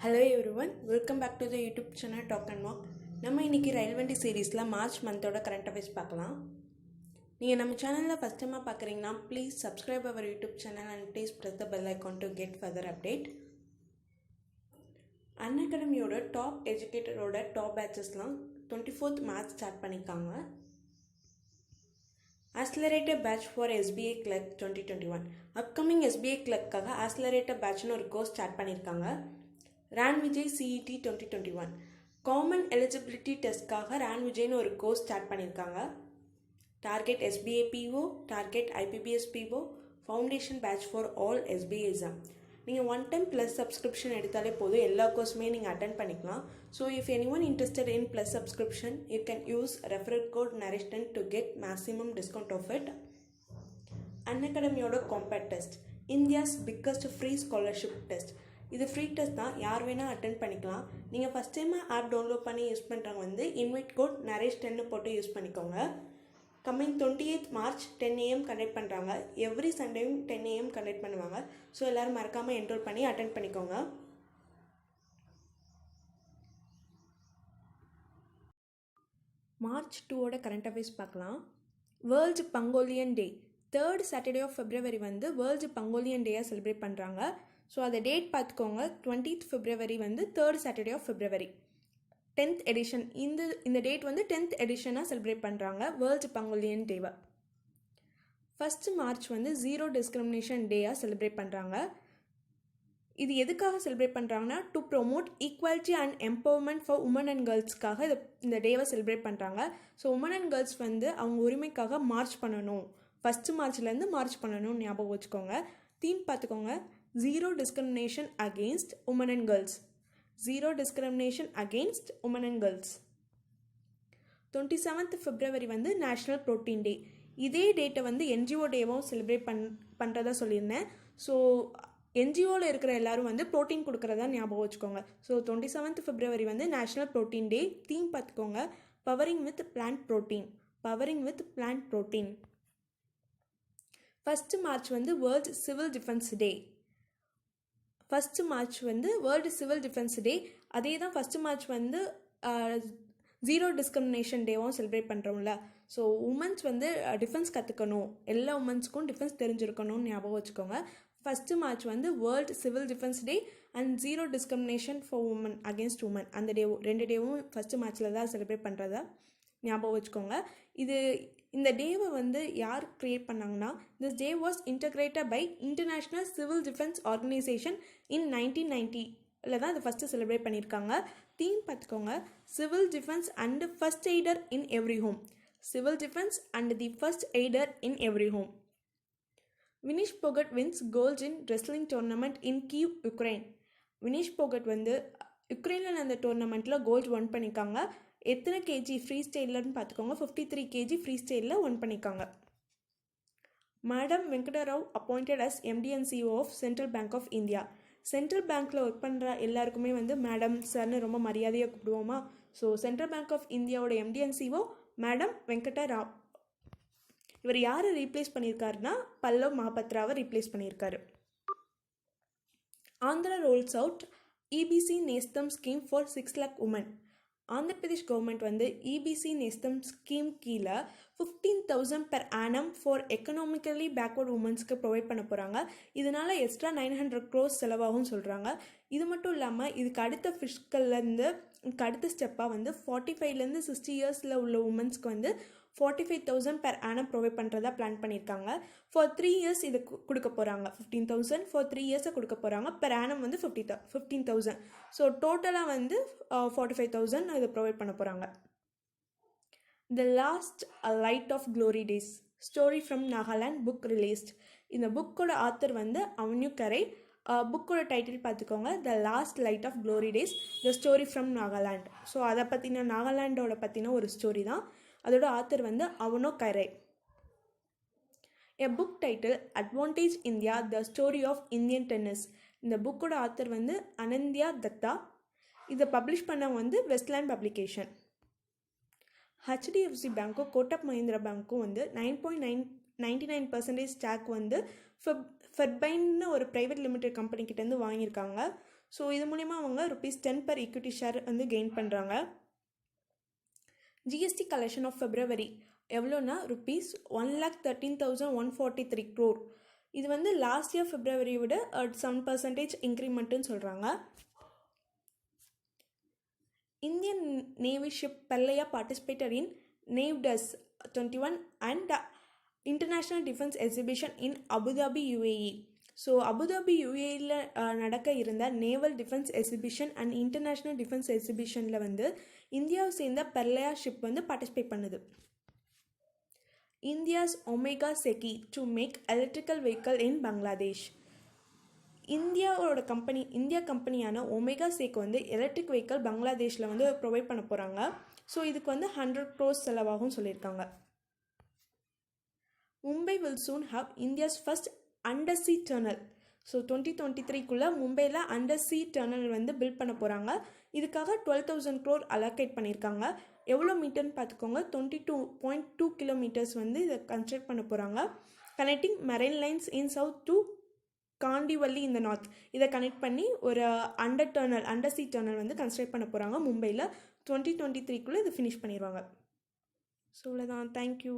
Hello everyone, welcome back to the YouTube channel Talk and Walk. நம்ம இன்னைக்கு ரயில் வண்டி சீரீஸில் மார்ச் மந்தோட கரண்ட் அஃபேர்ஸ் பார்க்கலாம். நீங்கள் நம்ம சேனலில் ஃபஸ்ட் டைமாக பார்க்குறீங்கன்னா please subscribe our YouTube channel and please press the bell icon to get further update. அன்அகாடமியோட டாப் எஜுகேட்டரோட டாப் பேட்சஸ்லாம் 24th மார்ச் ஸ்டார்ட் பண்ணியிருக்காங்க. Accelerator batch for SBA clerk 2021. Upcoming SBA கிளர்க்காக ஆக்ஸலரேட்டர் பேட்ச்னு ஒரு கோர்ஸ் ஸ்டார்ட் பண்ணியிருக்காங்க. RAN Vijay CET 2021 common eligibility டெஸ்ட்காக RAN Vijayனு ஒரு கோர்ஸ் ஸ்டார்ட் பண்ணியிருக்காங்க. Target SBA PO, target IPPS PO, foundation batch for all SBA exam. நீங்கள் ஒன் டைம் ப்ளஸ் சப்ஸ்கிரிப்ஷன் எடுத்தாலே போதும், எல்லா கோர்ஸுமே நீங்கள் அட்டென்ட் பண்ணிக்கலாம். So if anyone interested in plus subscription, you can use referral code NARESH10 to get maximum discount of it. அன்அகாடமியோட combat test, India's biggest free scholarship test. இது free test தான், யார் வேணால் அட்டென்ட் பண்ணிக்கலாம். நீங்கள் ஃபஸ்ட் டைமாக app download பண்ணி use பண்ணுறவங்க வந்து இன்வைட் கோட் NARESH10 போட்டு யூஸ் பண்ணிக்கோங்க. Coming 28th March 10 AM conduct பண்ணுறாங்க. எவ்ரி சண்டேவும் 10 AM கண்டக்ட் பண்ணுவாங்க. ஸோ எல்லோரும் மறக்காமல் என்ரோல் பண்ணி அட்டென்ட் பண்ணிக்கோங்க. மார்ச் 2ஓட கரண்ட் அஃபேர்ஸ் பார்க்கலாம். World pangolin day, 3rd Saturday of February வந்து வேர்ல்டு பங்கோலியன் டேயாக செலிப்ரேட் பண்ணுறாங்க. ஸோ அதை டேட் பார்த்துக்கோங்க. 20th February வந்து 3rd Saturday of February. 10th edition, இந்த டேட் வந்து 10th எடிஷனாக செலிப்ரேட் பண்ணுறாங்க வேர்ல்டு பங்கோலியன் டேவை. 1st மார்ச் வந்து ஜீரோ டிஸ்கிரிமினேஷன் டேயாக செலிப்ரேட் பண்ணுறாங்க. இது எதுக்காக செலிப்ரேட் பண்ணுறாங்கன்னா to promote equality and empowerment for women and கேர்ள்ஸ்க்காக இந்த டேவை செலிப்ரேட் பண்ணுறாங்க. ஸோ உமன் அண்ட் கேர்ள்ஸ் வந்து அவங்க உரிமைக்காக மார்ச் பண்ணணும், 1st மார்ச்லேருந்து மார்ச் பண்ணணும்னு ஞாபகம் வச்சுக்கோங்க. தீம் பார்த்துக்கோங்க, zero discrimination against women and girls. Zero discrimination against women and girls. 27th February வந்து நேஷ்னல் ப்ரோட்டீன் டே. இதே டேட்டை வந்து NGO டேவும் செலிப்ரேட் பண்ணுறதா சொல்லியிருந்தேன். ஸோ NGOவில் இருக்கிற எல்லாரும் வந்து ப்ரோட்டீன் கொடுக்குறதா ஞாபகம் வச்சுக்கோங்க. ஸோ 27th February வந்து நேஷ்னல் ப்ரோட்டீன் டே. தீம் பார்த்துக்கோங்க, powering with plant protein. Powering with plant protein. 1st March வந்து world civil defence day. 1st March வந்து வேர்ல்டு சிவில் டிஃபென்ஸ் டே. அதே தான் 1st மார்ச் வந்து ஜீரோ டிஸ்கிரிமினேஷன் டேவும் celebrate பண்ணுறோம்ல. So womens வந்து defence கற்றுக்கணும், எல்லா உமன்ஸுக்கும் டிஃபென்ஸ் தெரிஞ்சிருக்கணும்னு ஞாபகம் வச்சுக்கோங்க. 1st மார்ச் வந்து world civil defence day and zero discrimination for women against women. அந்த டேவும் 2 டேவும் 1st மார்ச்சில் தான் செலிப்ரேட் பண்ணுறதா ஞாபகம் வச்சுக்கோங்க. இந்த டேவை வந்து யார் க்ரியேட் பண்ணாங்கன்னா, this day was integrated by international civil defence organisation in 1990 தான் இதை ஃபஸ்ட்டு செலிப்ரேட் பண்ணியிருக்காங்க. தீம் பார்த்துக்கோங்க, civil defence and first aider in every home. Civil defence and the first aider in every home. Vinesh Phogat wins gold in wrestling tournament in Kyiv, Ukraine. Vinesh Phogat வந்து யுக்ரைனில் அந்த டோர்னமெண்ட்டில் gold one பண்ணியிருக்காங்க. எத்தனை KG free ஸ்டைலர்னு பார்த்துக்கோங்க, 53 kg free ஸ்டைலில் won பண்ணியிருக்காங்க. Matam Venkatarao appointed as MD and CEO of central bank of India. Central பேங்க்கில் work பண்ணுற எல்லாருக்குமே வந்து மேடம் சார்னு ரொம்ப மரியாதையாக கூப்பிடுவோமா. ஸோ சென்ட்ரல் பேங்க் ஆஃப் இந்தியாவோட MD and CEO Matam Venkatarao. இவர் யாரை ரீப்ளேஸ் பண்ணியிருக்காருன்னா பல்லவ் மஹாபத்ராவை ரீப்ளேஸ் பண்ணியிருக்காரு. Andhra rolls out EBC Nestham scheme for 6 lakh women. Andhra Pradesh government வந்து EBC நேஸ்தம் ஸ்கீம் கீழே 15,000 per annum for economically backward உமன்ஸ்க்கு provide பண்ண போகிறாங்க. இதனால் எக்ஸ்ட்ரா 900 crores செலவாகும் சொல்கிறாங்க. இது மட்டும் இல்லாமல் இதுக்கு அடுத்த ஃபிஸ்கல்லேருந்து அடுத்த ஸ்டெப்பாக வந்து 45 to 60 years உள்ள உமன்ஸ்க்கு வந்து 45,000 per annum ப்ரொவைட் பண்ணுறதா பிளான் பண்ணியிருக்காங்க. ஃபார் 3 years இது கொடுக்க போகிறாங்க. 15,000 ஃபார் 3 years கொடுக்க போகிறாங்க. per annum வந்து 15,000. ஸோ டோட்டலாக வந்து 45,000 இதை ப்ரொவைட் பண்ண போகிறாங்க. The last light of glory days, story from Nagaland book released. இந்த புக்கோட ஆத்தர் வந்து அவன்யூ கரை. புக்கோட டைட்டில் பார்த்துக்கோங்க, the last light of glory days, the story from Nagaland. So அதை பற்றின நாகாலாண்டோட பற்றின ஒரு ஸ்டோரி தான். அதோட ஆத்தர் வந்து Avinuo Kire. A book title advantage India, the story of Indian tennis. இந்த புக்கோட ஆத்தர் வந்து அனந்தியா தத்தா. இதை பப்ளிஷ் பண்ணவங்க வந்து வெஸ்ட்லேண்ட் பப்ளிகேஷன். HDFC பேங்க்கும் கோட்டக் மஹிந்திரா பேங்க்கும் வந்து 9.99% ஸ்டாக் வந்து ஃபெர்பைன்னு ஒரு ப்ரைவேட் லிமிடெட் கம்பெனிக்கிட்டேருந்து வாங்கியிருக்காங்க. ஸோ இது மூலிமா அவங்க ₹10 per equity ஷேர் வந்து கெயின் பண்ணுறாங்க. ஜிஎஸ்டி கலெக்ஷன் ஆஃப் ஃபெப்ரவரி எவ்வளோனா ₹1,13,143 crore. இது வந்து லாஸ்ட் இயர் ஃபெப்ரவரியை விட 7% இன்க்ரிமெண்ட்டுன்னு சொல்கிறாங்க. இந்தியன் நேவி ஷிப் பெல்லையா participated in NAVDEX 21 and international defence exhibition in Abu Dhabi UAE. So Abu Dhabi UAEயில் நடக்க இருந்த naval defence exhibition and international defence எக்ஸிபிஷனில் வந்து இந்தியாவை சேர்ந்த பெல்லையா ஷிப் வந்து பார்ட்டிசிபேட் பண்ணுது. India's Omega Seiki to make electrical vehicle in Bangladesh. India கம்பெனியான ஒமேகா சேக் வந்து எலக்ட்ரிக் வெஹிக்கல் பங்களாதேஷில் வந்து ப்ரொவைட் பண்ண போகிறாங்க. ஸோ இதுக்கு வந்து 100 crores செலவாகும் சொல்லியிருக்காங்க. Mumbai will soon have India's first undersea tunnel. So 2023 மும்பையில் அண்டர்சீ டர்னல் வந்து பில்ட் பண்ண போகிறாங்க. இதுக்காக 12,000 crore அலோகேட் பண்ணியிருக்காங்க. எவ்வளோ மீட்டர்னு பார்த்துக்கோங்க, 22.2 kilometers வந்து இதை கன்ஸ்ட்ரக்ட் பண்ண போகிறாங்க. Connecting Marine Lines in south to Kandivali இந்த நார்த். இதை கனெக்ட் பண்ணி ஒரு அண்டர்சீ டர்னல் வந்து கன்ஸ்ட்ரக்ட் பண்ண போகிறாங்க மும்பையில். 2023 இது ஃபினிஷ் பண்ணிடுவாங்க. ஸோ இவ்வளோதான். தேங்க்யூ.